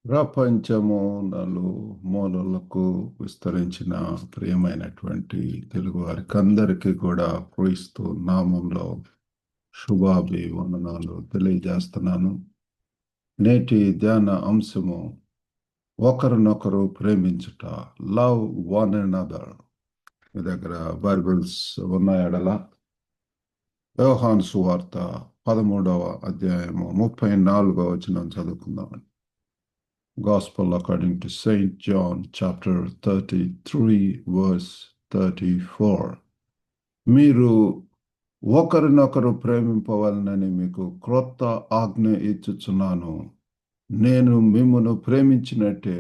ప్రపంచము మూలలకు విస్తరించిన ప్రియమైనటువంటి తెలుగు వారికి అందరికీ కూడా క్రీస్తు నామంలో శుభాభివందనాలు తెలియజేస్తున్నాను. నేటి ధ్యాన అంశము ఒకరినొకరు ప్రేమించుట, లవ్ వన్ అనదర్. మీ దగ్గర బైబిల్స్ ఉన్నాయడల యోహాను సువార్త 13వ అధ్యాయము 34వ వచనం చదువుకుందామని. Gospel according to St. John, chapter 33, verse 34. మీరు ఒకరినొకరు ప్రేమింపవలనని మీకు క్రొత్త ఆజ్ఞ ఇచ్చుచున్నాను. నేను మిమ్మును ప్రేమించినట్టే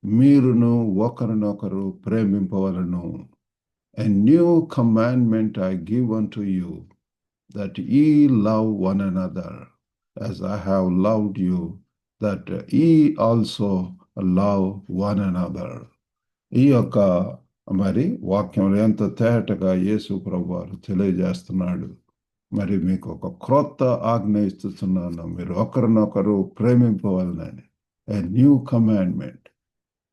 మీరును ఒకరినొకరు ప్రేమింపవలను. A new commandment I give unto you, that ye love one another, as I have loved you, that ye also love one another. ఈ యొక్క మరి వాక్యంలో ఎంత తేటగా యేసు ప్రభువారు తెలియజేస్తున్నాడు. మరి మీకు ఒక క్రొత్త ఆజ్ఞ ఇస్తున్నాను, మీరు ఒకరినొకరు ప్రేమింపవాలని. A new commandment.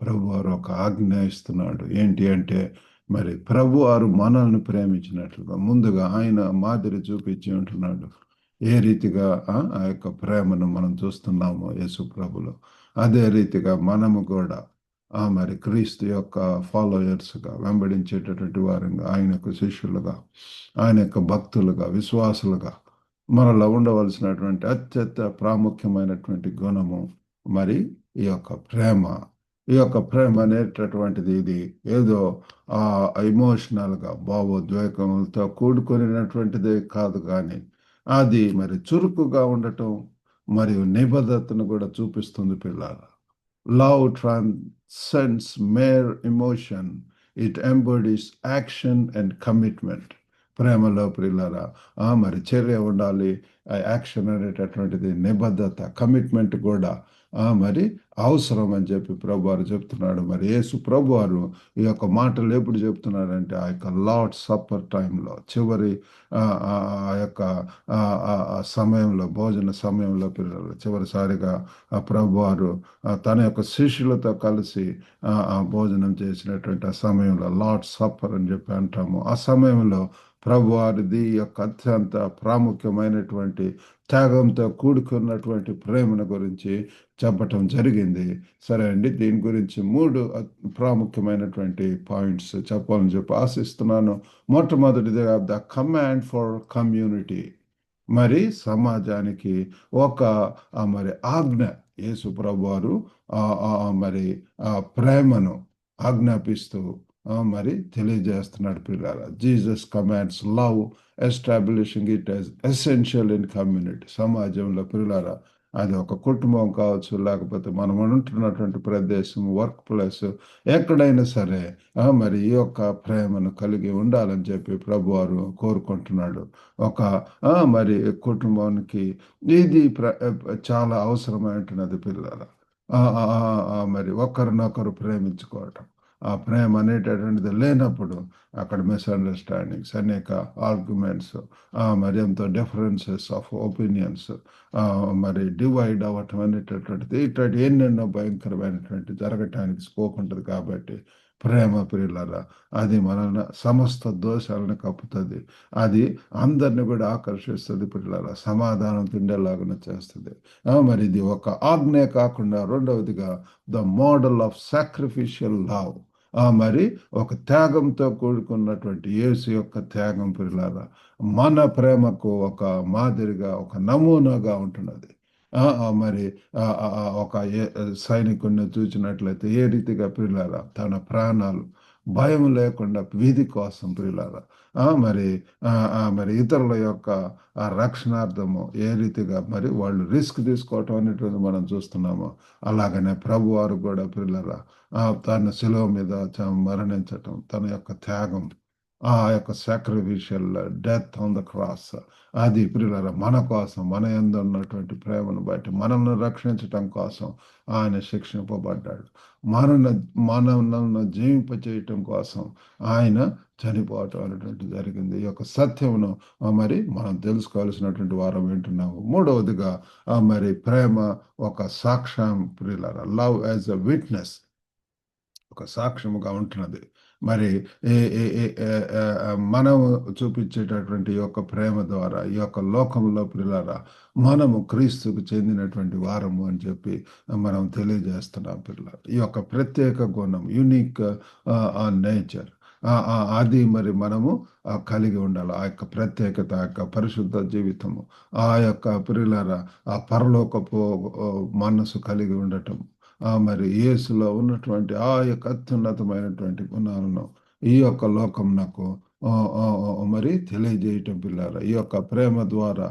ప్రభువారు ఒక ఆజ్ఞ ఇస్తున్నాడు. ఏంటి అంటే మరి ప్రభువారు మనల్ని ప్రేమించినట్లుగా ముందుగా ఆయన మాదిరి చూపించి ఉంటున్నాడు. ఏ రీతిగా ఆ యొక్క ప్రేమను మనం చూస్తున్నామో యేసు ప్రభులో, అదే రీతిగా మనము కూడా మరి క్రీస్తు యొక్క ఫాలోయర్స్గా, వెంబడించేటటువంటి వారంగా, ఆయన యొక్క శిష్యులుగా, ఆయన యొక్క భక్తులుగా, విశ్వాసులుగా మనలో ఉండవలసినటువంటి అత్యంత ప్రాముఖ్యమైనటువంటి గుణము మరి ఈ యొక్క ప్రేమ. ఈ యొక్క ప్రేమ అనేటటువంటిది ఇది ఏదో ఎమోషనల్గా భావోద్వేగములతో కూడుకునేటువంటిదే కాదు, కానీ అది మరి చురుకుగా ఉండటం మరియు నిబద్ధతను కూడా చూపిస్తుంది పిల్లల. Love transcends mere emotion, it embodies action and commitment. ప్రేమలో పిల్లల మరి చర్య ఉండాలి, యాక్షన్ అనేటటువంటిది, నిబద్ధత, కమిట్మెంట్ కూడా మరి అవసరం అని చెప్పి ప్రభువారు చెప్తున్నాడు. మరి యేసు ప్రభువారు ఈ యొక్క మాటలు ఎప్పుడు చెప్తున్నాడంటే ఆ యొక్క లార్డ్ సప్పర్ టైంలో, చివరి ఆ యొక్క సమయంలో, భోజన సమయంలో పిల్లలు చివరిసారిగా ఆ ప్రభువారు తన యొక్క శిష్యులతో కలిసి భోజనం చేసినటువంటి ఆ సమయంలో లార్డ్ సప్పర్ అని చెప్పి అంటాము. ఆ సమయంలో ప్రభువారిది యొక్క అత్యంత ప్రాముఖ్యమైనటువంటి త్యాగంతో కూడుకున్నటువంటి ప్రేమను గురించి చెప్పటం జరిగింది. సరే అండి, దీని గురించి 3 ప్రాముఖ్యమైనటువంటి పాయింట్స్ చెప్పాలని చెప్పి ఆశిస్తున్నాను. మొట్టమొదటిదిగా ద కమాండ్ ఫర్ కమ్యూనిటీ. మరి సమాజానికి ఒక మరి ఆజ్ఞ. యేసు ప్రభువారు మరి ప్రేమను ఆజ్ఞాపిస్తూ మరి తెలియజేస్తున్నాడు పిల్లల. Jesus commands love, establishing it as essential in community. సమాజంలో పిల్లల అది ఒక కుటుంబం కావచ్చు, లేకపోతే మనం ఉంటున్నటువంటి ప్రదేశం, వర్క్ ప్లేస్, ఎక్కడైనా సరే మరి ఈ యొక్క ప్రేమను కలిగి ఉండాలని చెప్పి ప్రభువారు కోరుకుంటున్నాడు. ఒక మరి కుటుంబానికి ఇది చాలా అవసరమైనది పిల్లల. మరి ఒకరినొకరు ప్రేమించుకోవటం. ఆ ప్రేమ అనేటటువంటిది లేనప్పుడు అక్కడ మిస్అండర్స్టాండింగ్స్, అనేక ఆర్గ్యుమెంట్స్, మరి ఎంతో డిఫరెన్సెస్ ఆఫ్ ఒపీనియన్స్, మరి డివైడ్ అవ్వటం అనేటటువంటిది ఇట్లాంటి ఎన్నెన్నో భయంకరమైనటువంటి జరగటానికి స్కోప్ ఉంటుంది. కాబట్టి ప్రేమ ప్రియులరా అది మనల్ని సమస్త దోషాలను కప్పుతుంది. అది అందరిని కూడా ఆకర్షిస్తుంది పిల్లల, సమాధానం తిండేలాగా చేస్తుంది. మరి ఇది ఒక ఆజ్ఞే కాకుండా రెండవదిగా the model of sacrificial love. మరి ఒక త్యాగంతో కూడుకున్నటువంటి యేసు యొక్క త్యాగం పిల్లల మన ప్రేమకు ఒక మాదిరిగా, ఒక నమూనాగా ఉంటున్నది. మరి ఒక సైనికుడిని చూసినట్లయితే ఏ రీతిగా పిల్లల తన ప్రాణాలు భయం లేకుండా వీధి కోసం పిల్లల మరి మరి ఇతరుల యొక్క రక్షణార్థము ఏ రీతిగా మరి వాళ్ళు రిస్క్ తీసుకోవటం అనేటువంటి మనం చూస్తున్నాము. అలాగనే ప్రభువారు కూడా పిల్లల తన శిలువ మీద మరణించటం, తన యొక్క త్యాగం ఆ యొక్క sacrificial death on the cross, అది ప్రియులారా మన కోసం, మన యందు ఉన్నటువంటి ప్రేమను బట్టి మనల్ని రక్షించటం కోసం ఆయన శిక్షింపబడ్డాడు. మనల్ని మనల్ని జీవింప చేయటం కోసం ఆయన చనిపోవటం అనేటువంటి జరిగింది. ఈ యొక్క సత్యమును మరి మనం తెలుసుకోవాల్సినటువంటి వారం వింటున్నాము. మూడవదిగా మరి ప్రేమ ఒక సాక్ష్యం ప్రియులారా, లవ్ యాజ్ అ విట్నెస్, ఒక సాక్ష్యముగా ఉంటున్నది. మరి మనం చూపించేటటువంటి ఈ యొక్క ప్రేమ ద్వారా ఈ యొక్క లోకంలో పిల్లరా మనము క్రీస్తుకు చెందినటువంటి వారము అని చెప్పి మనం తెలియజేస్తున్నాం పిల్లలు. ఈ యొక్క ప్రత్యేక గుణం, యునిక్ నేచర్, అది మరి మనము కలిగి ఉండాలి. ఆ యొక్క ప్రత్యేకత, ఆ యొక్క పరిశుద్ధ జీవితము, ఆ యొక్క పిల్లల ఆ పరలోకపు మనసు కలిగి ఉండటం, మరి యేసులో ఉన్నటువంటి ఆ యొక్క అత్యున్నతమైనటువంటి గుణాలను ఈ యొక్క లోకం నాకు మరి తెలియజేయటం పిల్లారా. ఈ యొక్క ప్రేమ ద్వారా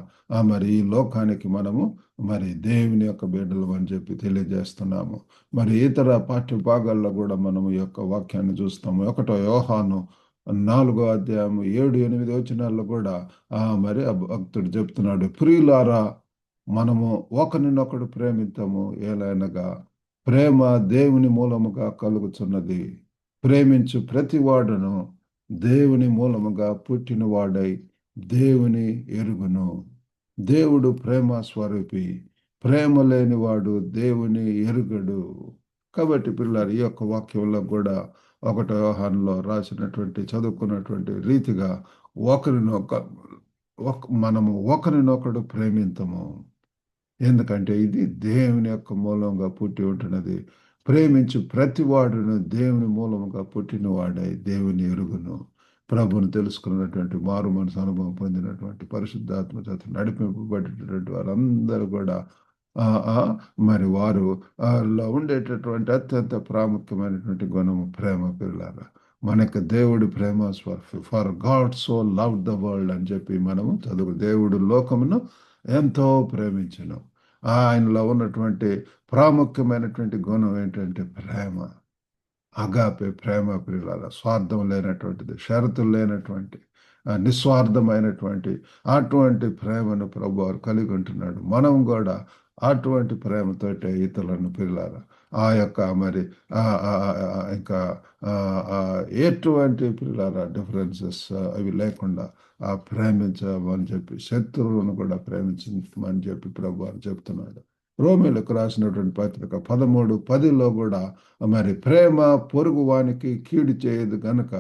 మరి ఈ లోకానికి మనము మరి దేవుని యొక్క బిడ్డలు అని చెప్పి తెలియజేస్తున్నాము. మరి ఇతర పాఠ్య భాగాల్లో కూడా మనము ఈ యొక్క వాక్యాన్ని చూస్తాము. 1 యోహాను 4వ అధ్యాయము 7-8 వచనాల్లో కూడా మరి ఆ భక్తుడు చెప్తున్నాడు, ప్రియులారా మనము ఒకరినొకడు ప్రేమిద్దాము, ఏలైనగా ప్రేమ దేవుని మూలముగా కలుగుతున్నది. ప్రేమించు ప్రతివాడును దేవుని మూలముగా పుట్టినవాడై దేవుని ఎరుగును. దేవుడు ప్రేమ స్వరూపి, ప్రేమ లేనివాడు దేవుని ఎరుగడు. కాబట్టి పిల్లలు ఈ యొక్క వాక్యంలో కూడా 1 యోహానులో రాసినటువంటి చదువుకున్నటువంటి రీతిగా మనము ఒకరినొకడు ప్రేమింతము. ఎందుకంటే ఇది దేవుని యొక్క మూలంగా పుట్టి ఉంటున్నది. ప్రేమించు ప్రతివాడును దేవుని మూలముగా పుట్టినవాడై దేవుని ఎరుగును. ప్రభుని తెలుసుకున్నటువంటి మారు మనసు అనుభవం పొందినటువంటి పరిశుద్ధాత్మ చేత నడిపింపబడేటటువంటి వారందరూ కూడా ఆ ఆ మరి వారు లో ఉండేటటువంటి అత్యంత ప్రాముఖ్యమైనటువంటి గుణము ప్రేమ పిల్లారా. మనకు దేవుడి ప్రేమ for God so love the world అని చెప్పి మనము చదువు. దేవుడు లోకమును ఎంతో ప్రేమించను. ఆయనలో ఉన్నటువంటి ప్రాముఖ్యమైనటువంటి గుణం ఏంటంటే ప్రేమ. అగాపే ప్రేమ ప్రియులార, స్వార్థం లేనటువంటిది, షరతులు లేనటువంటి నిస్వార్థమైనటువంటి అటువంటి ప్రేమను ప్రభు వారు కలిగి ఉంటున్నాడు. మనం కూడా అటువంటి ప్రేమతోటే ఇతరులను పిల్లారా ఆ యొక్క మరి ఇంకా ఎటువంటి పిల్లారా డిఫరెన్సెస్ అవి లేకుండా ప్రేమించమని చెప్పి, శత్రువులను కూడా ప్రేమించమని చెప్పి ప్రభు వారు చెప్తున్నాడు. రోమీలకు రాసినటువంటి పత్రిక 13:10లో కూడా మరి ప్రేమ పొరుగు వానికి కీడు చేయదు గనుక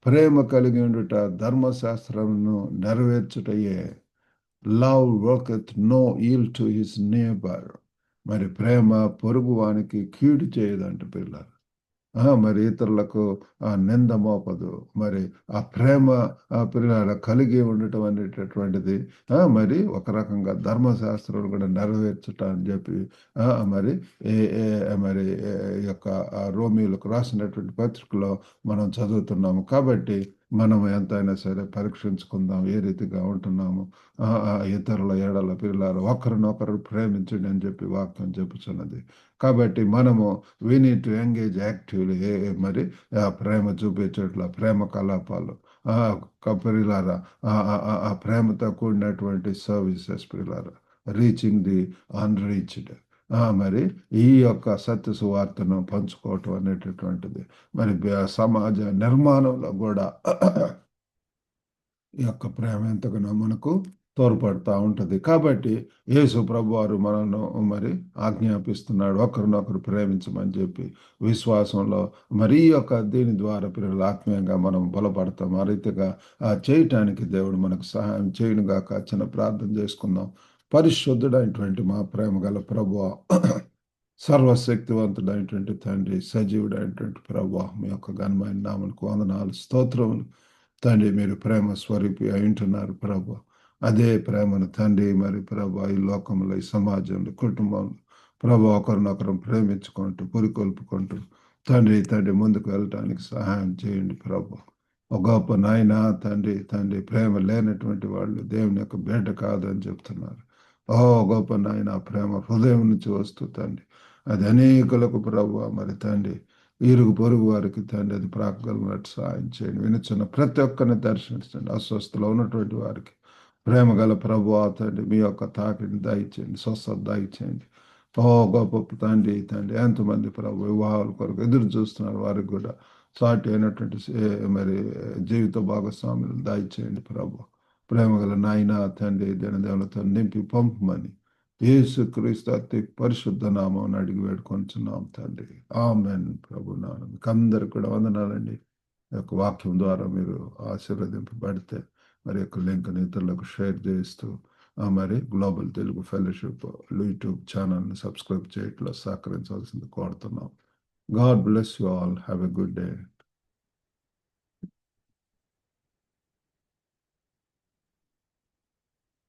ప్రేమ కలిగి ఉండుట ధర్మశాస్త్రమును నెరవేర్చుటయే. Love worketh no ill to his neighbour. మరి ప్రేమ పొరుగు వానికి కీడు చేయదంట పిల్లలు. మరి ఇతరులకు నింద మోపదు. మరి ఆ ప్రేమ పిల్లల కలిగి ఉండటం అనేటటువంటిది మరి ఒక రకంగా ధర్మశాస్త్రాలు కూడా నెరవేర్చుట అని చెప్పి మరి మరి ఈ యొక్క రోమీలకు రాసినటువంటి పత్రికలో మనం చదువుతున్నాము. కాబట్టి మనం ఎంతైనా సరే పరీక్షించుకుందాం, ఏ రీతిగా ఉంటున్నాము. ఇతరుల ఏడల పిల్లలు ఒకరినొకరు ప్రేమించండి అని చెప్పి వాక్యం చెప్పుచున్నది. కాబట్టి మనము we need to engage actively. మరి ప్రేమ చూపించట్ల ప్రేమ కలాపాలు, పిల్లారా ఆ ప్రేమతో కూడినటువంటి సర్వీసెస్ పిల్లారా, రీచింగ్ ది అన్రీచ్డ్. మరి ఈ యొక్క సత్య సువార్తను పంచుకోవటం అనేటటువంటిది మరి సమాజ నిర్మాణంలో కూడా ఈ యొక్క ప్రేమ ఎంతగానో మనకు తోడ్పడుతూ ఉంటుంది. కాబట్టి యేసు ప్రభు వారు మనల్ని మరి ఆజ్ఞాపిస్తున్నాడు, ఒకరినొకరు ప్రేమించమని చెప్పి. విశ్వాసంలో మరి ఈ యొక్క దీని ద్వారా పిల్లలు ఆత్మీయంగా మనం బలపడతాం. ఆ రీతిగా చేయటానికి దేవుడు మనకు సహాయం చేయనుగాక. చిన్న ప్రార్థన చేసుకుందాం. పరిశుద్ధుడైనటువంటి మా ప్రేమ గల ప్రభువా, సర్వశక్తివంతుడైనటువంటి తండ్రి, సజీవుడైనటువంటి ప్రభువా, మీ యొక్క ఘనమైన నామమునకు వందనాలు, స్తోత్రములు తండ్రి. మీరు ప్రేమ స్వరూపి అయి ఉంటున్నారు ప్రభు. అదే ప్రేమను తండ్రి మరి ప్రభు ఈ లోకంలో, ఈ సమాజంలో, కుటుంబంలో ప్రభు ఒకరినొకరు ప్రేమించుకుంటూ పురికొల్పుకుంటూ తండ్రి ముందుకు వెళ్ళటానికి సహాయం చేయండి ప్రభు. ఒక గొప్ప నాయన తండ్రి ప్రేమ లేనటువంటి వాళ్ళు దేవుని యొక్క బిడ్డ కాదని చెప్తున్నారు. గొప్ప నాయన ప్రేమ హృదయం నుంచి వస్తూ తండ్రి అది అనేకులకు ప్రభు మరి తండ్రి ఇరుగు పొరుగు వారికి తండ్రి అది ప్రాకగలిగినట్టు సహాయం చేయండి. వినుచున్న ప్రతి ఒక్కరిని దర్శించండి. అస్వస్థలో ఉన్నటువంటి వారికి ప్రేమ గల ప్రభు తండ్రి మీ యొక్క తాకిడిని దయచేయండి, స్వస్థత దయచేయండి. ఓ గొప్ప తండ్రి ఎంతమంది ప్రభు వివాహాల కొరకు ఎదురు చూస్తున్నారు, వారికి కూడా సాటి అయినటువంటి మరి జీవిత భాగస్వాములు దయచేయండి ప్రభు. ప్రేమగల నాయన తండ్రి దేవులతో నింపి పంపమని యేసుక్రీస్తు అతి పరిశుద్ధ నామం అడిగి వేడుకొంచున్నాం తండ్రి. ఆమెన్. ప్రభు నామం మీకు అందరికి కూడా వందనాలండి. ఈ యొక్క వాక్యం ద్వారా మీరు ఆశీర్వదింపబడితే మరి యొక్క లింక్ని ఇతరులకు షేర్ చేస్తూ మరి గ్లోబల్ తెలుగు ఫెలోషిప్ యూట్యూబ్ ఛానల్ని సబ్స్క్రైబ్ చేయట్లో సహకరించాల్సింది కోరుతున్నాం. God bless you all. Have a good day.